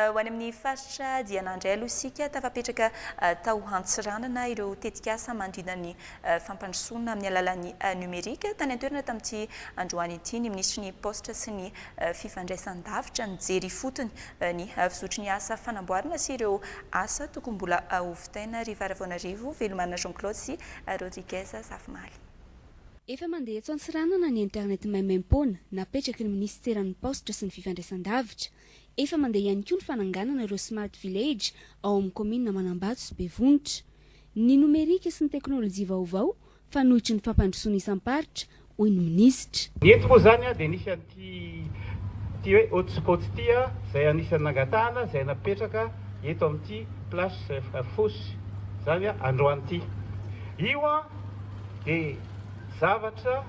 ho any amin'ny faritra Diana indray aloha isika tafapetraka tao antsiranana ireo tetik'asa manodidina ny fampandrosoana amin'ny alalan'ny niomerika tany an-toerana tamin'ity androany ity ny ministry ny poste sy ny fifandraisan-davitra nijery fotony ny fizotry ny asa fanamboarana sy ireo asa tokony mbola hovidaina rivaravoanarivo velomana Jean-Claude sy Rodriguez Zafimaly. Efa mandeha eto antsiranana ny internet maimaimpona napetraky ny ministeran'ny poste sy ny fifandraisan-davitra. Efa mandeha ihany koa ny fananganana ireo smart village ao amin'ny commune Manambato sy Bevonitra. Ny nomerika sy ny teknôlôjia vaovao fanohitry ny fampandrosoana isam-paritra hoy ny minisitra. Ny eto moa zany dia nisy ty hoe hotspot ty izay anisan'ny nangatahana izay napetraka eto amin'ity place fosy zany androany ity. Io dia zavatra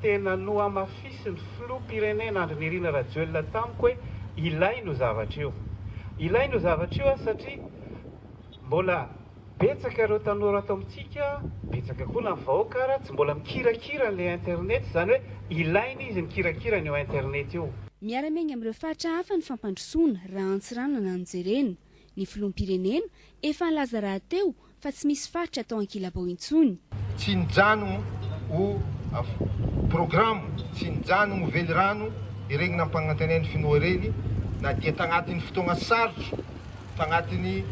tena no amafisy ny filoham-pirenena andro nirina rajoelina tamiko hoe ilaino zavatra io. Ilaino zavatra io satria mbola betsaka ireo tanora ato amintsika, betsaka koa na vahoaka ara tsy mbola mikirakira an'ilay internet, zany hoe ilaina izy mikirakira ny eo internet io. Miara-miainga amin'ireo faritra hafa ny fampandrosoana raha antsiranana ny jerena. Ny filoham-pirenena efa nilaza rahateo fa tsy misy faritra atao ankilabao intsony. Tsy nijano ho programa, tsy nijano ho velirano ireny nampananteneny finoareny na dia tagnatin'ny fotoagna sarotra, tagnatin'ny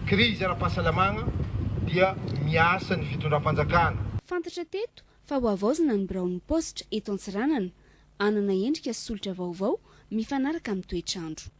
krizy ara-pahasalamagna dia miasa ny fitondram-panjakana. Fantatra teto fa hoavaozana ny biraon'ny postra eto antsiranana, anana endrika sy solitra vaovao mifanaraka amin'ny toetrandro.